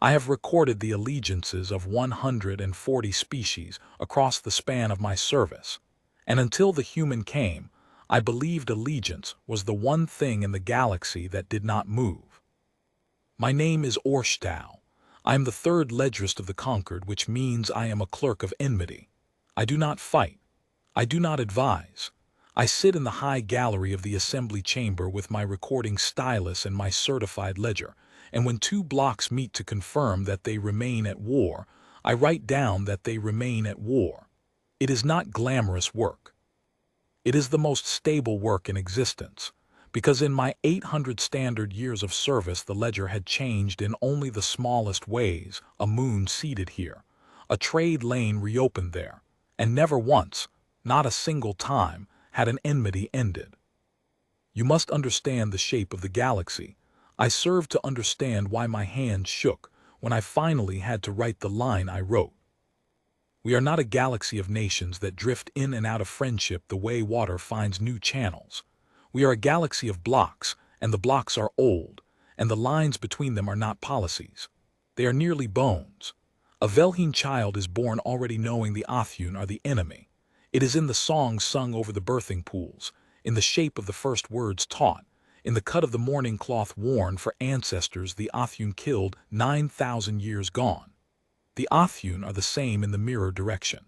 I have recorded the allegiances of 140 species across the span of my service, and until the human came, I believed allegiance was the one thing in the galaxy that did not move. My name is Orstau. I am the third legislist of the conquered, which means I am a clerk of enmity. I do not fight. I do not advise. I sit in the high gallery of the assembly chamber with my recording stylus and my certified ledger, and when two blocks meet to confirm that they remain at war, I write down that they remain at war. It is not glamorous work. It is the most stable work in existence, because in my 800 standard years of service the ledger had changed in only the smallest ways: a moon seated here, a trade lane reopened there, and never once, not a single time, had an enmity ended. You must understand the shape of the galaxy. I served to understand why my hands shook when I finally had to write the line I wrote. We are not a galaxy of nations that drift in and out of friendship the way water finds new channels. We are a galaxy of blocks, and the blocks are old, and the lines between them are not policies. They are nearly bones. A Velhine child is born already knowing the Athun are the enemy. It is in the songs sung over the birthing pools, in the shape of the first words taught, in the cut of the mourning cloth worn for ancestors the Athun killed 9,000 years gone. The Athun are the same in the mirror direction.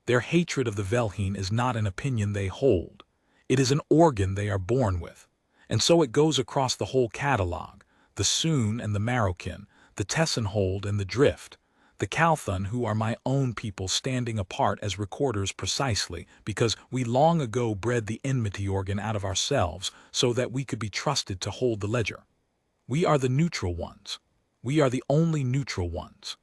Their hatred of the Velhine is not an opinion they hold. It is an organ they are born with, and so it goes across the whole catalogue: the Soon and the Marroquin, the Tessenhold and the Drift, the Calthun, who are my own people, standing apart as recorders precisely because we long ago bred the enmity organ out of ourselves so that we could be trusted to hold the ledger. We are the neutral ones. We are the only neutral ones.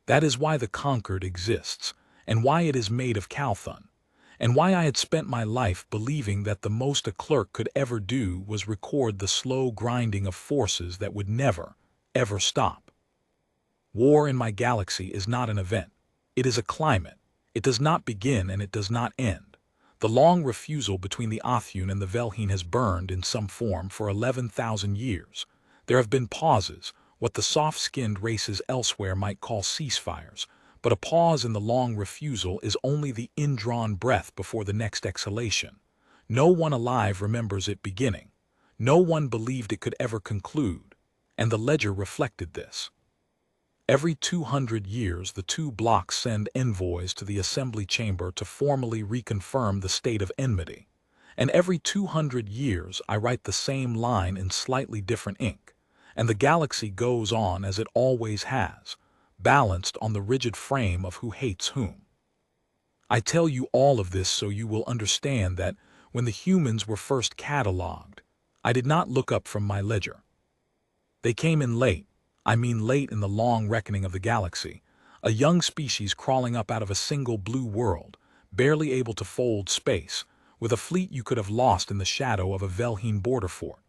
That is why the conquered exists, and why it is made of Calthun, and why I had spent my life believing that the most a clerk could ever do was record the slow grinding of forces that would never, ever stop. War in my galaxy is not an event. It is a climate. It does not begin and it does not end. The long refusal between the Athun and the Velhine has burned in some form for 11,000 years. There have been pauses, what the soft-skinned races elsewhere might call ceasefires, but a pause in the long refusal is only the indrawn breath before the next exhalation. No one alive remembers it beginning. No one believed it could ever conclude, and the ledger reflected this. Every 200 years the two blocks send envoys to the assembly chamber to formally reconfirm the state of enmity, and every 200 years I write the same line in slightly different ink, and the galaxy goes on as it always has, balanced on the rigid frame of who hates whom. I tell you all of this so you will understand that when the humans were first catalogued, I did not look up from my ledger. They came in late. I mean late in the long reckoning of the galaxy, a young species crawling up out of a single blue world, barely able to fold space, with a fleet you could have lost in the shadow of a Velhine border fort.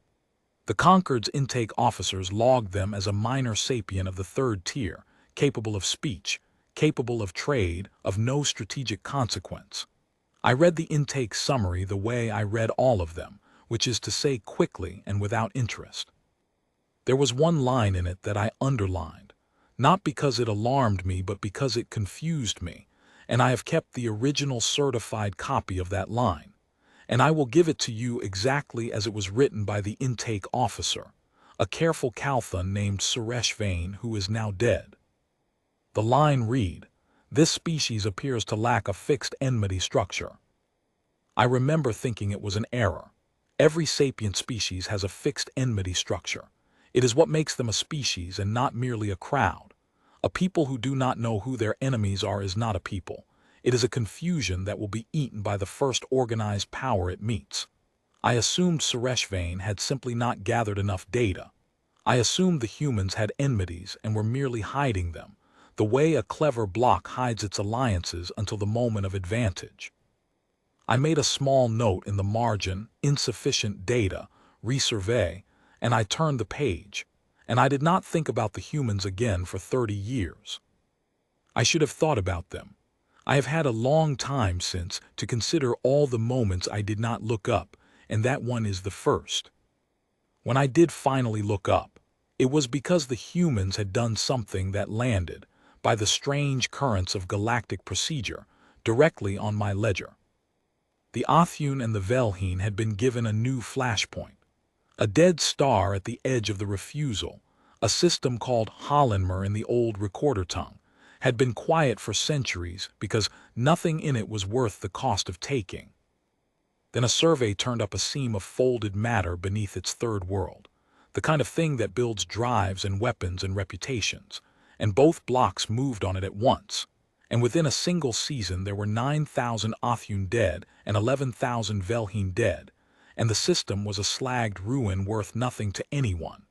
The Conquered's intake officers logged them as a minor sapient of the third tier, capable of speech, capable of trade, of no strategic consequence. I read the intake summary the way I read all of them, which is to say quickly and without interest. There was one line in it that I underlined, not because it alarmed me but because it confused me, and I have kept the original certified copy of that line, and I will give it to you exactly as it was written by the intake officer, a careful Calthun named Suresh Vane, who is now dead. The line read, "This species appears to lack a fixed enmity structure." I remember thinking it was an error. Every sapient species has a fixed enmity structure. It is what makes them a species and not merely a crowd. A people who do not know who their enemies are is not a people. It is a confusion that will be eaten by the first organized power it meets. I assumed Suresh Vane had simply not gathered enough data. I assumed the humans had enmities and were merely hiding them, the way a clever block hides its alliances until the moment of advantage. I made a small note in the margin, "Insufficient data, resurvey," and I turned the page, and I did not think about the humans again for 30 years. I should have thought about them. I have had a long time since to consider all the moments I did not look up, and that one is the first. When I did finally look up, It was because the humans had done something that landed, by the strange currents of galactic procedure, directly on my ledger. The Othune and the Velhine had been given a new flashpoint, a dead star at the edge of the refusal. A system called Hollenmer in the old recorder tongue had been quiet for centuries because nothing in it was worth the cost of taking. Then a survey turned up a seam of folded matter beneath its third world, the kind of thing that builds drives and weapons and reputations, and both blocks moved on it at once. And within a single season there were 9,000 Othune dead and 11,000 Velhine dead, and the system was a slagged ruin worth nothing to anyone,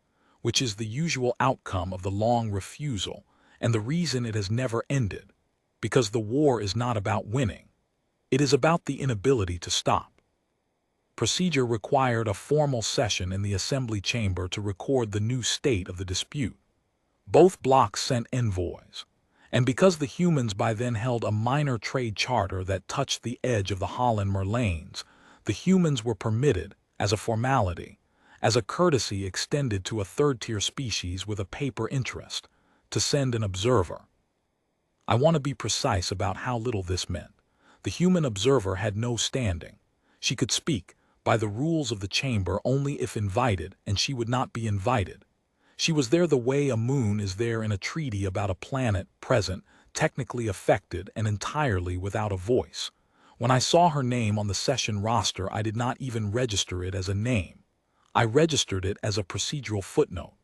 which is the usual outcome of the long refusal, and the reason it has never ended, because the war is not about winning. It is about the inability to stop. Procedure required a formal session in the assembly chamber to record the new state of the dispute. Both blocks sent envoys, and because the humans by then held a minor trade charter that touched the edge of the Hollenmer lanes, the humans were permitted, as a formality, as a courtesy extended to a third-tier species with a paper interest, to send an observer. I want to be precise about how little this meant. The human observer had no standing. She could speak, by the rules of the chamber, only if invited, and she would not be invited. She was there the way a moon is there in a treaty about a planet present, technically affected, and entirely without a voice. When I saw her name on the session roster, I did not even register it as a name. I registered it as a procedural footnote.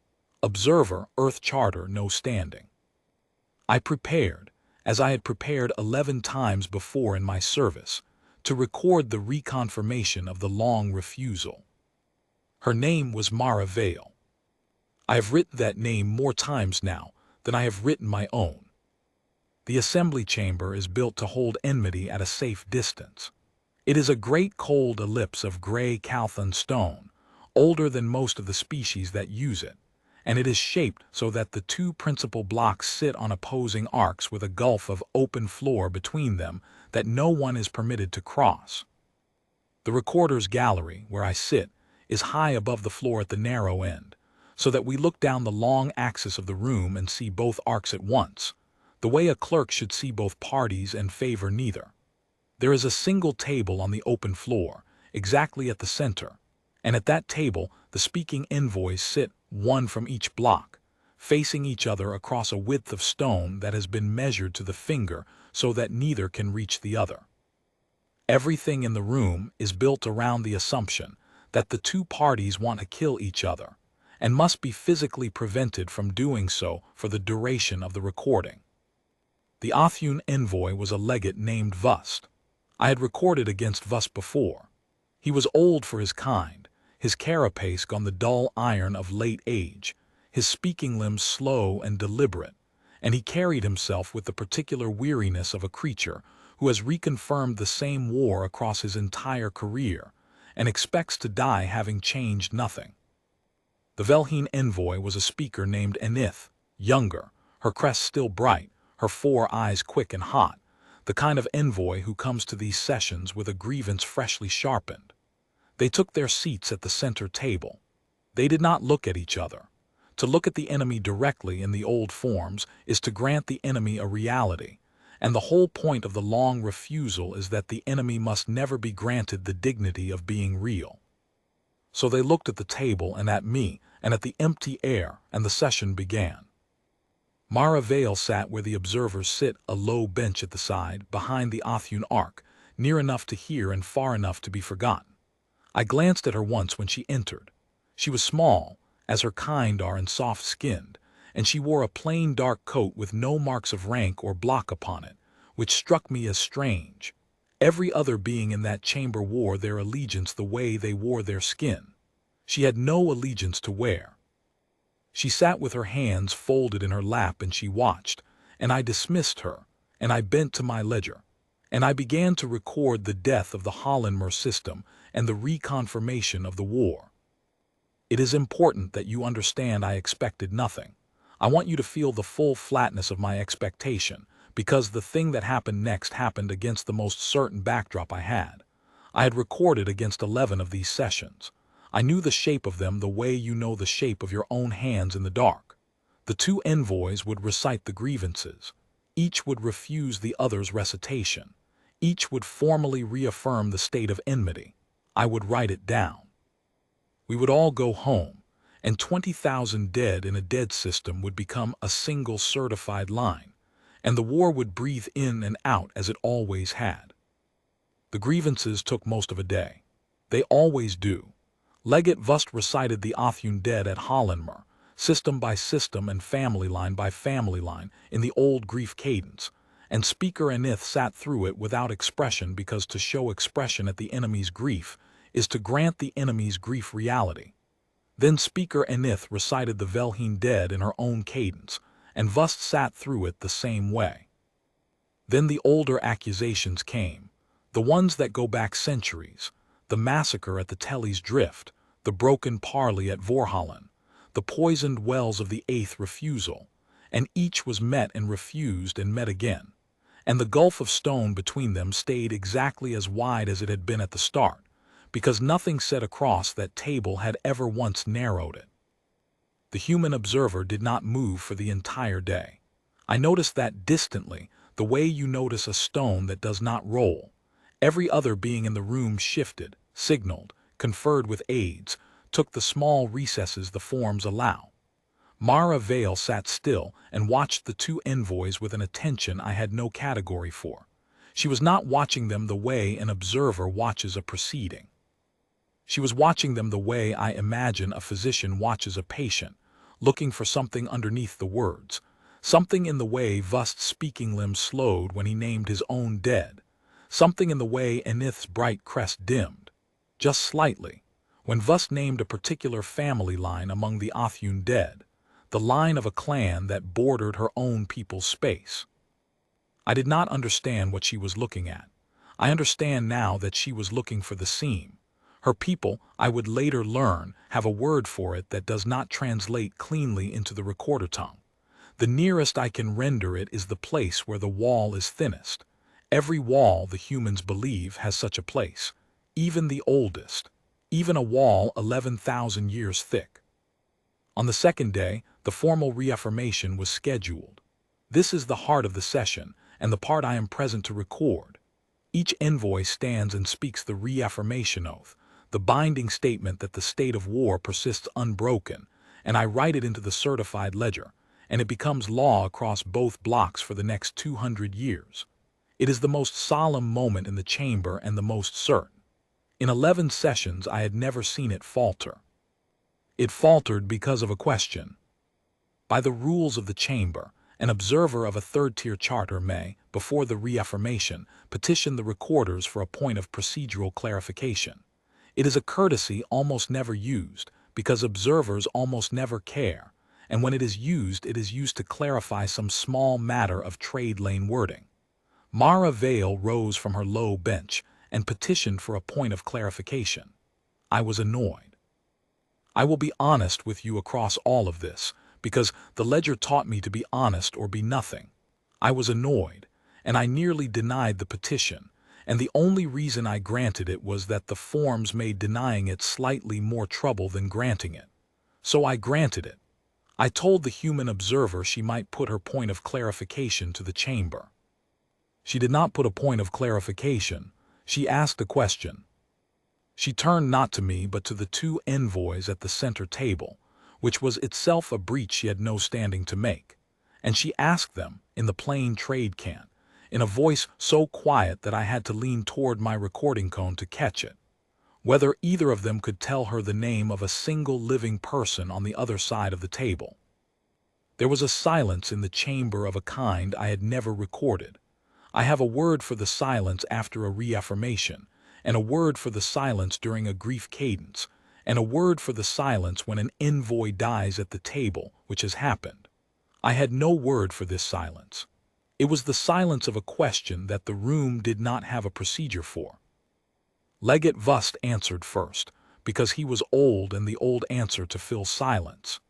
Observer, Earth Charter, no standing. I prepared, as I had prepared 11 times before in my service, to record the reconfirmation of the long refusal. Her name was Mara Vale. I have written that name more times now than I have written my own. The assembly chamber is built to hold enmity at a safe distance. It is a great cold ellipse of gray Calthon stone, older than most of the species that use it, and it is shaped so that the two principal blocks sit on opposing arcs with a gulf of open floor between them that no one is permitted to cross. The recorder's gallery, where I sit, is high above the floor at the narrow end, so that we look down the long axis of the room and see both arcs at once, the way a clerk should see both parties and favor neither. There is a single table on the open floor, exactly at the center, and at that table the speaking envoys sit, one from each block, facing each other across a width of stone that has been measured to the finger so that neither can reach the other. Everything in the room is built around the assumption that the two parties want to kill each other, and must be physically prevented from doing so for the duration of the recording. The Othune envoy was a legate named Vust. I had recorded against Vust before. He was old for his kind, his carapace gone the dull iron of late age, his speaking limbs slow and deliberate, and he carried himself with the particular weariness of a creature who has reconfirmed the same war across his entire career, and expects to die having changed nothing. The Velhine envoy was a speaker named Enith, younger, her crest still bright, her 4 eyes quick and hot, the kind of envoy who comes to these sessions with a grievance freshly sharpened. They took their seats at the center table. They did not look at each other. To look at the enemy directly in the old forms is to grant the enemy a reality, and the whole point of the long refusal is that the enemy must never be granted the dignity of being real. So they looked at the table and at me and at the empty air, and the session began. Mara Vale sat where the observers sit, a low bench at the side, behind the Othune arc, near enough to hear and far enough to be forgotten. I glanced at her once when she entered. She was small, as her kind are, and soft-skinned, and she wore a plain dark coat with no marks of rank or block upon it, which struck me as strange. Every other being in that chamber wore their allegiance the way they wore their skin. She had no allegiance to wear. She sat with her hands folded in her lap and she watched, and I dismissed her, and I bent to my ledger, and I began to record the death of the Hollenmer system and the reconfirmation of the war. It is important that you understand I expected nothing. I want you to feel the full flatness of my expectation, because the thing that happened next happened against the most certain backdrop I had. I had recorded against 11 of these sessions. I knew the shape of them the way you know the shape of your own hands in the dark. The two envoys would recite the grievances. Each would refuse the other's recitation. Each would formally reaffirm the state of enmity. I would write it down. We would all go home, and 20,000 dead in a dead system would become a single certified line, and the war would breathe in and out as it always had. The grievances took most of a day. They always do. Legate Vust recited the Othun dead at Hollenmer, system by system and family line by family line, in the old grief cadence, and Speaker Anith sat through it without expression, because to show expression at the enemy's grief is to grant the enemy's grief reality. Then Speaker Anith recited the Velheen dead in her own cadence, and Vust sat through it the same way. Then the older accusations came, the ones that go back centuries, the massacre at the Tellys Drift, the broken parley at Vorhallen, the poisoned wells of the eighth refusal, and each was met and refused and met again, and the gulf of stone between them stayed exactly as wide as it had been at the start, because nothing said across that table had ever once narrowed it. The human observer did not move for the entire day. I noticed that distantly, the way you notice a stone that does not roll. Every other being in the room shifted, signaled, conferred with aides, took the small recesses the forms allow. Mara Vale sat still and watched the two envoys with an attention I had no category for. She was not watching them the way an observer watches a proceeding. She was watching them the way I imagine a physician watches a patient, looking for something underneath the words, something in the way Vust's speaking limbs slowed when he named his own dead, something in the way Anith's bright crest dimmed, just slightly, when Vust named a particular family line among the Othun dead, the line of a clan that bordered her own people's space. I did not understand what she was looking at. I understand now that she was looking for the seam. Her people, I would later learn, have a word for it that does not translate cleanly into the recorder tongue. The nearest I can render it is the place where the wall is thinnest. Every wall, the humans believe, has such a place, even the oldest, even a wall 11,000 years thick. On the second day, the formal reaffirmation was scheduled. This is the heart of the session, and the part I am present to record. Each envoy stands and speaks the reaffirmation oath, the binding statement that the state of war persists unbroken, and I write it into the certified ledger, and it becomes law across both blocks for the next 200 years. It is the most solemn moment in the chamber and the most certain. In 11 sessions I had never seen it falter. It faltered because of a question. By the rules of the chamber, an observer of a third-tier charter may, before the reaffirmation, petition the recorders for a point of procedural clarification. It is a courtesy almost never used, because observers almost never care, and when it is used to clarify some small matter of trade lane wording. Mara Vale rose from her low bench and petitioned for a point of clarification. I was annoyed. I will be honest with you across all of this, because the ledger taught me to be honest or be nothing. I was annoyed, and I nearly denied the petition, and the only reason I granted it was that the forms made denying it slightly more trouble than granting it. So I granted it. I told the human observer she might put her point of clarification to the chamber. She did not put a point of clarification. She asked a question. She turned not to me but to the two envoys at the center table, which was itself a breach she had no standing to make, and she asked them, in the plain trade cant, in a voice so quiet that I had to lean toward my recording cone to catch it, whether either of them could tell her the name of a single living person on the other side of the table. There was a silence in the chamber of a kind I had never recorded. I have a word for the silence after a reaffirmation, and a word for the silence during a grief cadence, and a word for the silence when an envoy dies at the table, which has happened. I had no word for this silence. It was the silence of a question that the room did not have a procedure for. Legate Vust answered first, because he was old and the old answer to fill silence.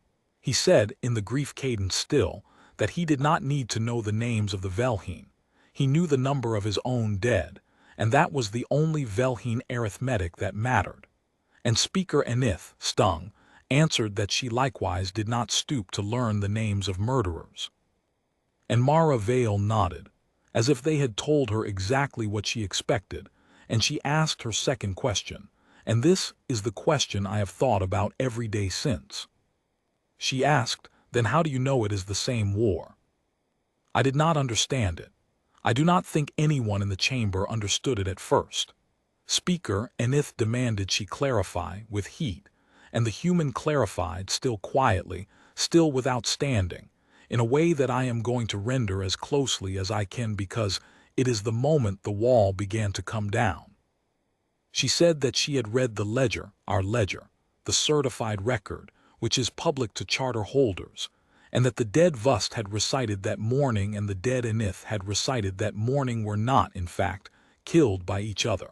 He said, in the grief cadence still, that he did not need to know the names of the Velheen. He knew the number of his own dead, and that was the only Velheen arithmetic that mattered. And Speaker Enith, stung, answered that she likewise did not stoop to learn the names of murderers. And Mara Vale nodded, as if they had told her exactly what she expected, and she asked her second question, and this is the question I have thought about every day since. She asked, "Then how do you know it is the same war?" I did not understand it. I do not think anyone in the chamber understood it at first. Speaker Enith demanded she clarify with heat, and the human clarified still quietly, still without standing, in a way that I am going to render as closely as I can because it is the moment the wall began to come down. She said that she had read the ledger, our ledger, the certified record, which is public to charter holders, and that the dead Vust had recited that morning and the dead Enith had recited that morning were not, in fact, killed by each other.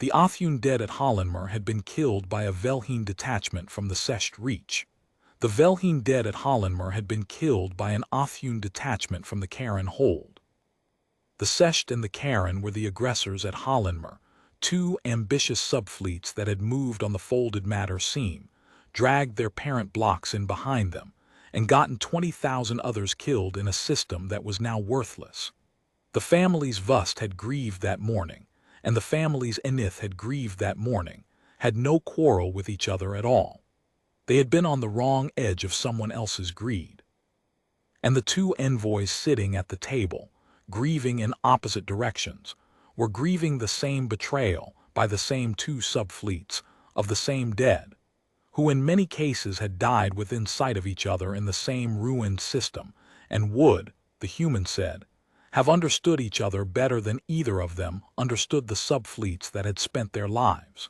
The Othune dead at Hollenmer had been killed by a Velheen detachment from the Sesht Reach. The Velheen dead at Hollenmer had been killed by an Othune detachment from the Karen Hold. The Sesht and the Karen were the aggressors at Hollenmer, two ambitious subfleets that had moved on the folded matter seam, dragged their parent blocks in behind them, and gotten 20,000 others killed in a system that was now worthless. The families Vust had grieved that morning, and the families Enith had grieved that morning, had no quarrel with each other at all. They had been on the wrong edge of someone else's greed. And the two envoys sitting at the table, grieving in opposite directions, were grieving the same betrayal by the same two subfleets of the same dead, who in many cases had died within sight of each other in the same ruined system, and would, the human said, have understood each other better than either of them understood the subfleets that had spent their lives.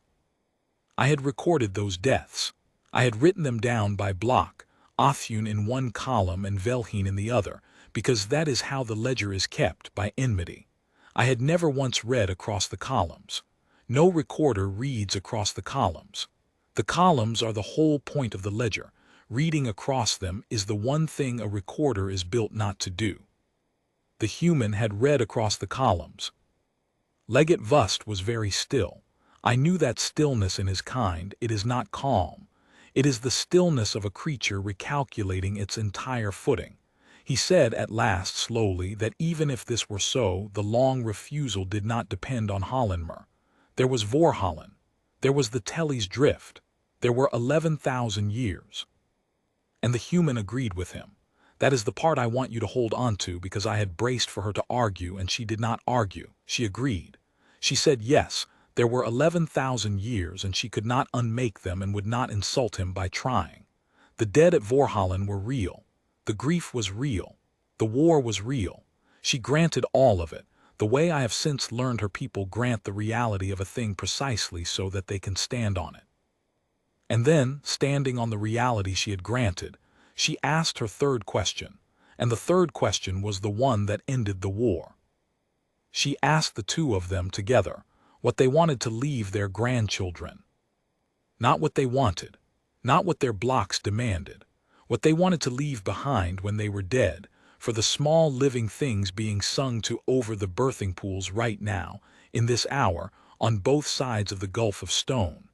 I had recorded those deaths. I had written them down by block, Othune in one column and Velheen in the other, because that is how the ledger is kept, by enmity. I had never once read across the columns. No recorder reads across the columns. The columns are the whole point of the ledger. Reading across them is the one thing a recorder is built not to do. The human had read across the columns. Legate Vust was very still. I knew that stillness in his kind. It is not calm. It is the stillness of a creature recalculating its entire footing. He said at last slowly that even if this were so, the long refusal did not depend on Hollenmer. There was Vorhallen. There was the Telly's Drift. There were 11,000 years. And the human agreed with him. That is the part I want you to hold on to, because I had braced for her to argue and she did not argue. She agreed. She said yes, there were 11,000 years and she could not unmake them and would not insult him by trying. The dead at Vorhallen were real. The grief was real. The war was real. She granted all of it, the way I have since learned her people grant the reality of a thing precisely so that they can stand on it. And then, standing on the reality she had granted, she asked her third question, and the third question was the one that ended the war. She asked the two of them together what they wanted to leave their grandchildren. Not what they wanted, not what their blocks demanded, what they wanted to leave behind when they were dead, for the small living things being sung to over the birthing pools right now, in this hour, on both sides of the Gulf of Stone.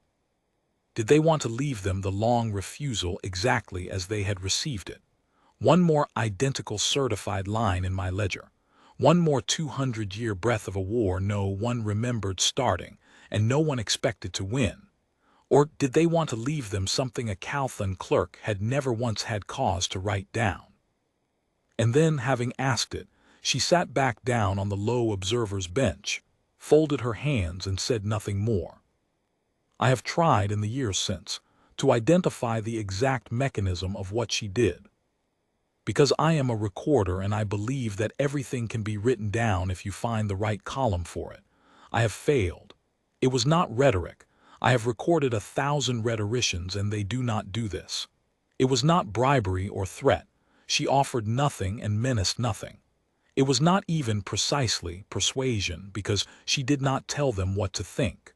Did they want to leave them the long refusal exactly as they had received it? One more identical certified line in my ledger. One more 200-year breath of a war no one remembered starting, and no one expected to win. Or did they want to leave them something a Calthon clerk had never once had cause to write down? And then, having asked it, she sat back down on the low observer's bench, folded her hands and said nothing more. I have tried in the years since to identify the exact mechanism of what she did. Because I am a recorder and I believe that everything can be written down if you find the right column for it, I have failed. It was not rhetoric. I have recorded 1,000 rhetoricians and they do not do this. It was not bribery or threat. She offered nothing and menaced nothing. It was not even precisely persuasion, because she did not tell them what to think.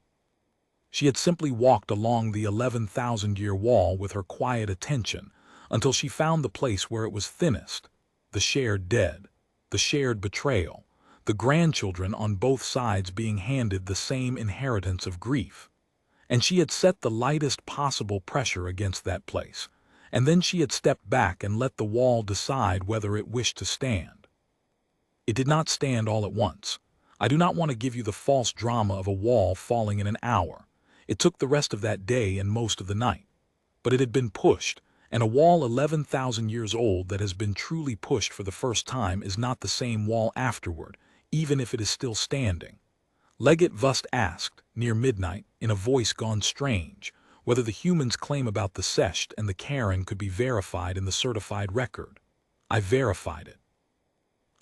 She had simply walked along the 11,000-year wall with her quiet attention until she found the place where it was thinnest, the shared dead, the shared betrayal, the grandchildren on both sides being handed the same inheritance of grief. and she had set the lightest possible pressure against that place, and then she had stepped back and let the wall decide whether it wished to stand. It did not stand all at once. I do not want to give you the false drama of a wall falling in an hour. It took the rest of that day and most of the night. But it had been pushed, and a wall 11,000 years old that has been truly pushed for the first time is not the same wall afterward, even if it is still standing. Leggett Vust asked, near midnight, in a voice gone strange, whether the humans' claim about the Secht and the Karen could be verified in the certified record. I verified it.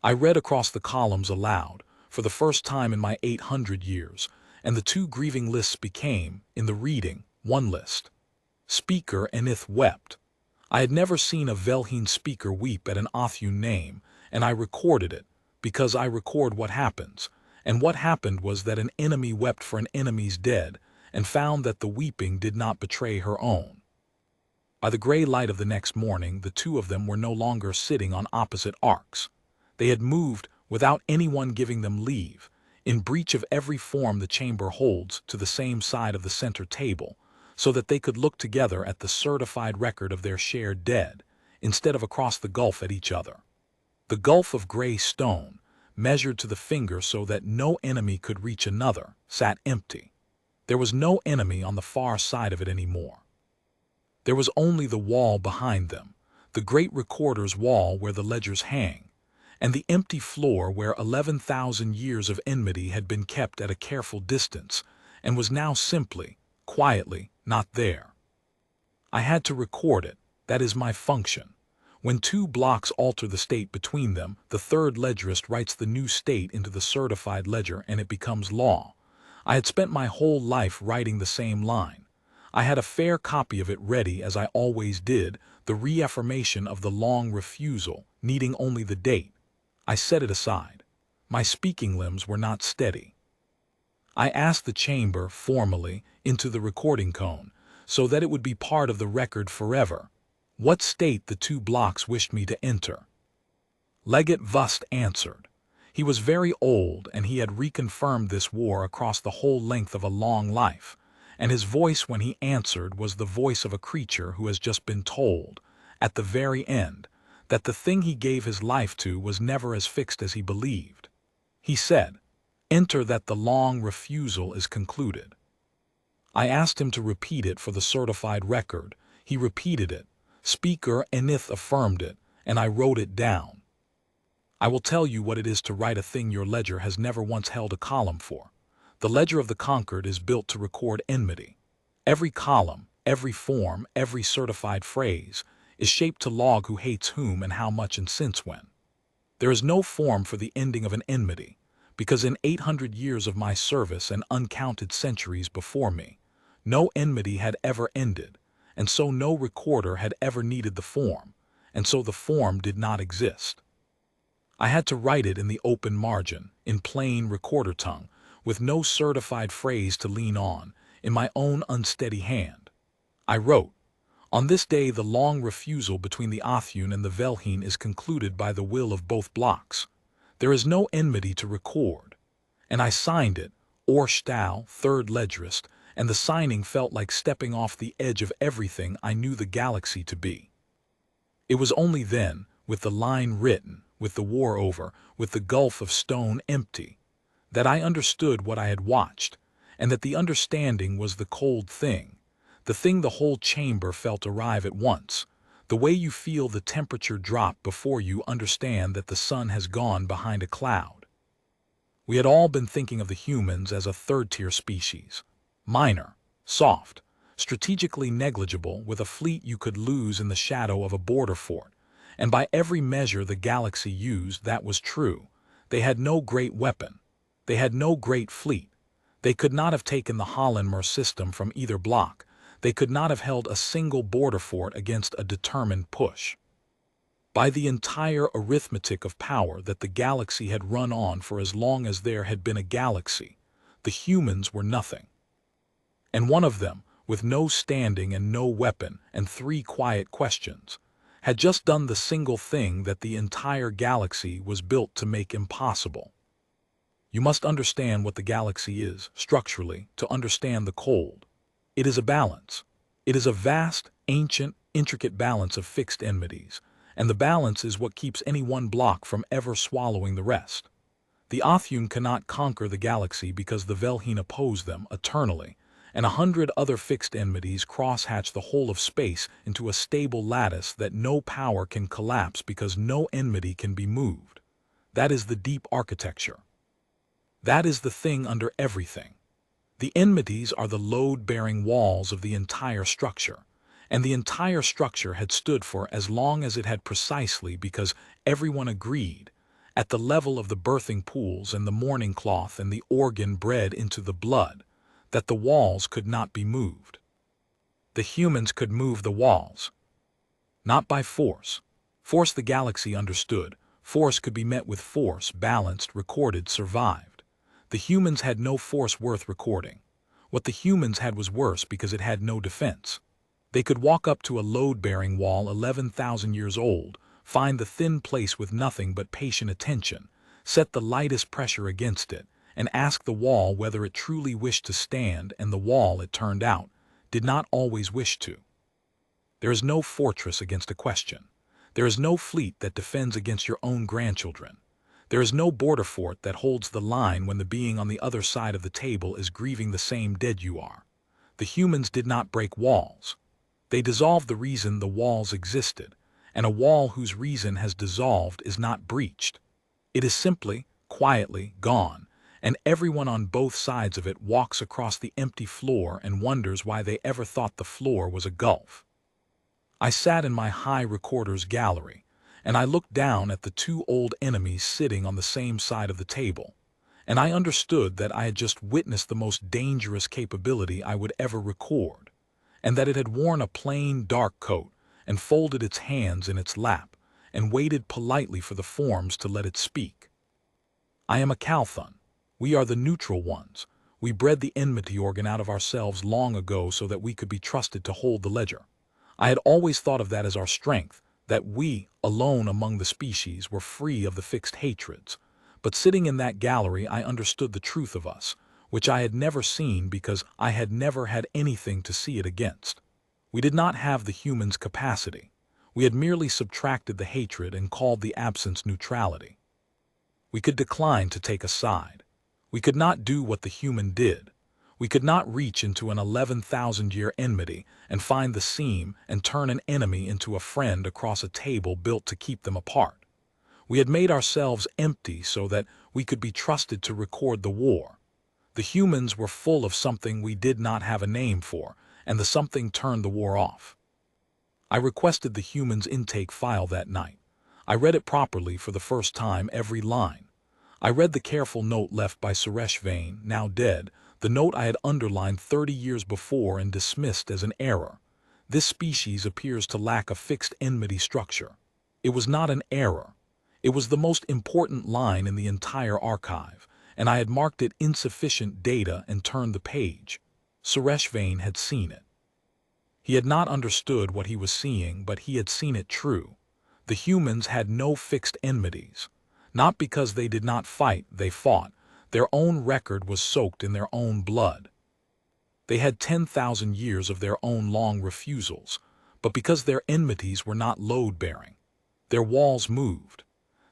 I read across the columns aloud, for the first time in my 800 years, and the two grieving lists became, in the reading, one list. Speaker Enith wept. I had never seen a Velheen speaker weep at an Othune name, and I recorded it, because I record what happens, and what happened was that an enemy wept for an enemy's dead, and found that the weeping did not betray her own. By the gray light of the next morning, the two of them were no longer sitting on opposite arcs. They had moved, without anyone giving them leave, in breach of every form the chamber holds, to the same side of the center table, so that they could look together at the certified record of their shared dead, instead of across the gulf at each other. The gulf of gray stone, measured to the finger so that no enemy could reach another, sat empty. There was no enemy on the far side of it anymore. There was only the wall behind them, the great recorder's wall where the ledgers hang, and the empty floor where 11,000 years of enmity had been kept at a careful distance, and was now simply, quietly, not there. I had to record it. That is my function. When two blocks alter the state between them, the third ledgerist writes the new state into the certified ledger and it becomes law. I had spent my whole life writing the same line. I had a fair copy of it ready, as I always did, the reaffirmation of the long refusal, needing only the date. I set it aside. My speaking limbs were not steady. I asked the chamber, formally, into the recording cone, so that it would be part of the record forever, what state the two blocks wished me to enter. Leggett Vust answered. He was very old, and he had reconfirmed this war across the whole length of a long life, and his voice when he answered was the voice of a creature who has just been told, at the very end, that the thing he gave his life to was never as fixed as he believed. He said, "Enter that the long refusal is concluded." I asked him to repeat it for the certified record. He repeated it. Speaker Enith affirmed it, and I wrote it down. I will tell you what it is to write a thing your ledger has never once held a column for. The ledger of the conquered is built to record enmity. Every column, every form, every certified phrase is shaped to log who hates whom and how much and since when. There is no form for the ending of an enmity, because in 800 years of my service and uncounted centuries before me, no enmity had ever ended, and so no recorder had ever needed the form, and so the form did not exist. I had to write it in the open margin, in plain recorder tongue, with no certified phrase to lean on, in my own unsteady hand. I wrote, "On this day the long refusal between the Othune and the Velheen is concluded by the will of both blocks. There is no enmity to record." And I signed it, Orstau, third ledgerist, and the signing felt like stepping off the edge of everything I knew the galaxy to be. It was only then, with the line written, with the war over, with the gulf of stone empty, that I understood what I had watched, and that the understanding was the cold thing, the thing the whole chamber felt arrive at once, the way you feel the temperature drop before you understand that the sun has gone behind a cloud. We had all been thinking of the humans as a third-tier species, minor, soft, strategically negligible, with a fleet you could lose in the shadow of a border fort, and by every measure the galaxy used that was true. They had no great weapon. They had no great fleet. They could not have taken the Hollenmer system from either block. They could not have held a single border fort against a determined push. By the entire arithmetic of power that the galaxy had run on for as long as there had been a galaxy, the humans were nothing. And one of them, with no standing and no weapon and 3 quiet questions, had just done the single thing that the entire galaxy was built to make impossible. You must understand what the galaxy is, structurally, to understand the cold. It is a balance. It is a vast, ancient, intricate balance of fixed enmities, and the balance is what keeps any one block from ever swallowing the rest. The Othun cannot conquer the galaxy because the Velhine oppose them eternally, and 100 other fixed enmities crosshatch the whole of space into a stable lattice that no power can collapse because no enmity can be moved. That is the deep architecture. That is the thing under everything. The enmities are the load-bearing walls of the entire structure, and the entire structure had stood for as long as it had precisely because everyone agreed, at the level of the birthing pools and the mourning cloth and the organ bred into the blood, that the walls could not be moved. The humans could move the walls. Not by force. Force the galaxy understood. Force could be met with force, balanced, recorded, survived. The humans had no force worth recording. What the humans had was worse because it had no defense. They could walk up to a load-bearing wall 11,000 years old, find the thin place with nothing but patient attention, set the lightest pressure against it, and ask the wall whether it truly wished to stand, and the wall, it turned out, did not always wish to. There is no fortress against a question. There is no fleet that defends against your own grandchildren. There is no border fort that holds the line when the being on the other side of the table is grieving the same dead you are. The humans did not break walls. They dissolved the reason the walls existed, and a wall whose reason has dissolved is not breached. It is simply, quietly, gone, and everyone on both sides of it walks across the empty floor and wonders why they ever thought the floor was a gulf. I sat in my high recorder's gallery, and I looked down at the two old enemies sitting on the same side of the table, and I understood that I had just witnessed the most dangerous capability I would ever record, and that it had worn a plain, dark coat and folded its hands in its lap and waited politely for the forms to let it speak. I am a Calthun. We are the neutral ones. We bred the enmity organ out of ourselves long ago so that we could be trusted to hold the ledger. I had always thought of that as our strength, that we, alone among the species, were free of the fixed hatreds. But sitting in that gallery I understood the truth of us, which I had never seen because I had never had anything to see it against. We did not have the human's capacity. We had merely subtracted the hatred and called the absence neutrality. We could decline to take a side. We could not do what the human did. We could not reach into an 11,000-year enmity and find the seam and turn an enemy into a friend across a table built to keep them apart. We had made ourselves empty so that we could be trusted to record the war. The humans were full of something we did not have a name for, and the something turned the war off. I requested the humans' intake file that night. I read it properly for the first time, every line. I read the careful note left by Suresh Vain, now dead, the note I had underlined 30 years before and dismissed as an error. This species appears to lack a fixed enmity structure. It was not an error. It was the most important line in the entire archive, and I had marked it insufficient data and turned the page. Suresh Vain had seen it. He had not understood what he was seeing, but he had seen it true. The humans had no fixed enmities. Not because they did not fight, they fought. Their own record was soaked in their own blood. They had 10,000 years of their own long refusals, but because their enmities were not load-bearing, their walls moved.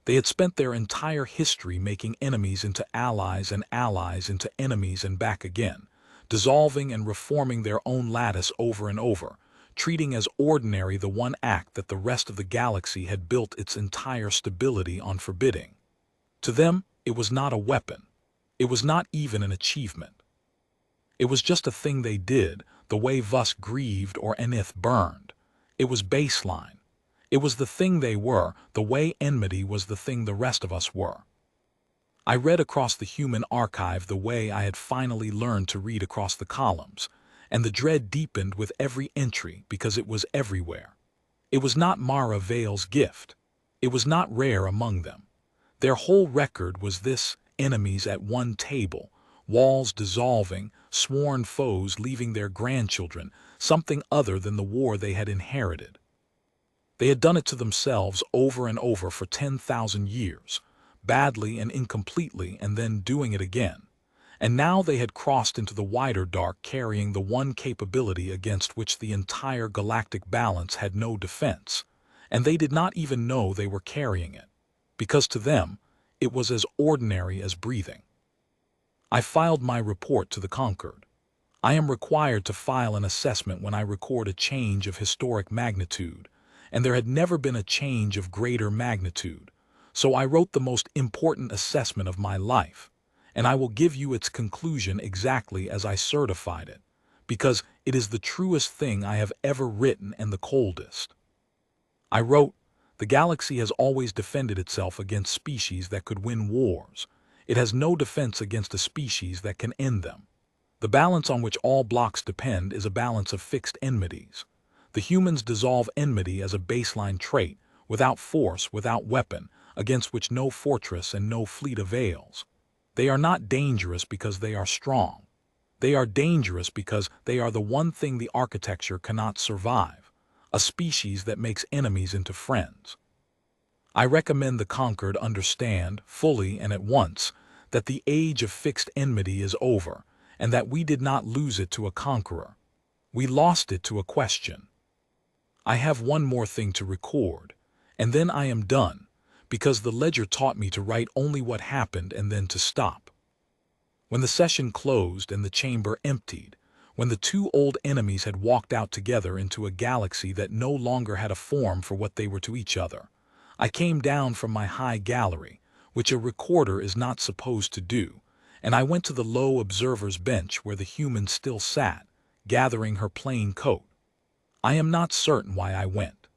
They had spent their entire history making enemies into allies and allies into enemies and back again, dissolving and reforming their own lattice over and over, treating as ordinary the one act that the rest of the galaxy had built its entire stability on forbidding. To them, it was not a weapon. It was not even an achievement. It was just a thing they did, the way Vus grieved or Enith burned. It was baseline. It was the thing they were, the way enmity was the thing the rest of us were. I read across the human archive the way I had finally learned to read across the columns, and the dread deepened with every entry because it was everywhere. It was not Mara Vale's gift. It was not rare among them. Their whole record was this: enemies at one table, walls dissolving, sworn foes leaving their grandchildren, something other than the war they had inherited. They had done it to themselves over and over for 10,000 years, badly and incompletely, and then doing it again. And now they had crossed into the wider dark, carrying the one capability against which the entire galactic balance had no defense, and they did not even know they were carrying it, because to them, it was as ordinary as breathing. I filed my report to the Concord. I am required to file an assessment when I record a change of historic magnitude, and there had never been a change of greater magnitude, so I wrote the most important assessment of my life, and I will give you its conclusion exactly as I certified it, because it is the truest thing I have ever written and the coldest. I wrote, the galaxy has always defended itself against species that could win wars. It has no defense against a species that can end them. The balance on which all blocks depend is a balance of fixed enmities. The humans dissolve enmity as a baseline trait, without force, without weapon, against which no fortress and no fleet avails. They are not dangerous because they are strong. They are dangerous because they are the one thing the architecture cannot survive, a species that makes enemies into friends. I recommend the conquered understand, fully and at once, that the age of fixed enmity is over, and that we did not lose it to a conqueror. We lost it to a question. I have one more thing to record, and then I am done, because the ledger taught me to write only what happened and then to stop. When the session closed and the chamber emptied, when the two old enemies had walked out together into a galaxy that no longer had a form for what they were to each other, I came down from my high gallery, which a recorder is not supposed to do, and I went to the low observer's bench where the human still sat, gathering her plain coat. I am not certain why I went.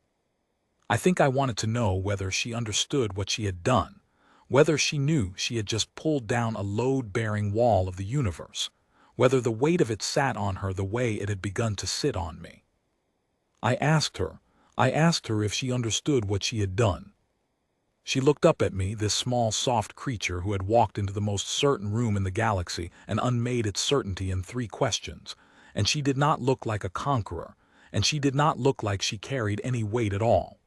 I think I wanted to know whether she understood what she had done, whether she knew she had just pulled down a load-bearing wall of the universe, whether the weight of it sat on her the way it had begun to sit on me. I asked her if she understood what she had done. She looked up at me, this small, soft creature who had walked into the most certain room in the galaxy and unmade its certainty in 3 questions, and she did not look like a conqueror, and she did not look like she carried any weight at all.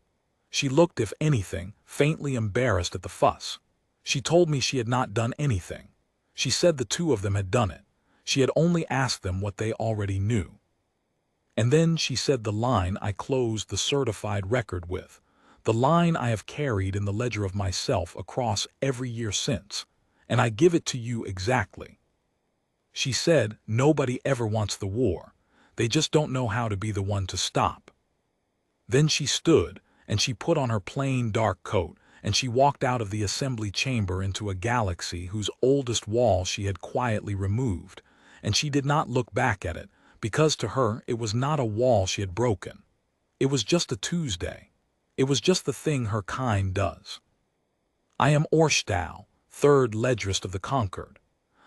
She looked, if anything, faintly embarrassed at the fuss. She told me she had not done anything. She said the two of them had done it. She had only asked them what they already knew. And then she said the line I closed the certified record with, the line I have carried in the ledger of myself across every year since, and I give it to you exactly. She said, nobody ever wants the war. They just don't know how to be the one to stop. Then she stood, and she put on her plain dark coat, and she walked out of the assembly chamber into a galaxy whose oldest wall she had quietly removed, and she did not look back at it, because to her it was not a wall she had broken. It was just a Tuesday. It was just the thing her kind does. I am Orstau, 3rd Ledgerist of the Conquered.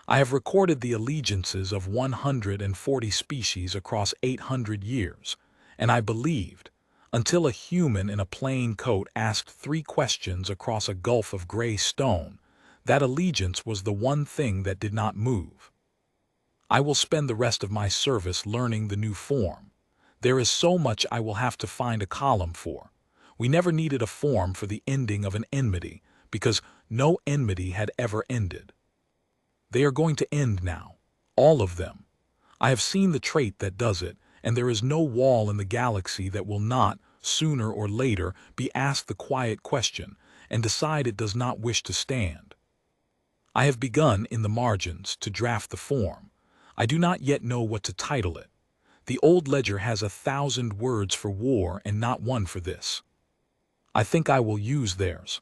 I have recorded the allegiances of 140 species across 800 years, and I believed, until a human in a plain coat asked 3 questions across a gulf of gray stone, that allegiance was the one thing that did not move. I will spend the rest of my service learning the new form. There is so much I will have to find a column for. We never needed a form for the ending of an enmity, because no enmity had ever ended. They are going to end now, all of them. I have seen the trait that does it, and there is no wall in the galaxy that will not, sooner or later, be asked the quiet question and decide it does not wish to stand. I have begun, in the margins, to draft the form. I do not yet know what to title it. The old ledger has 1,000 words for war and not one for this. I think I will use theirs.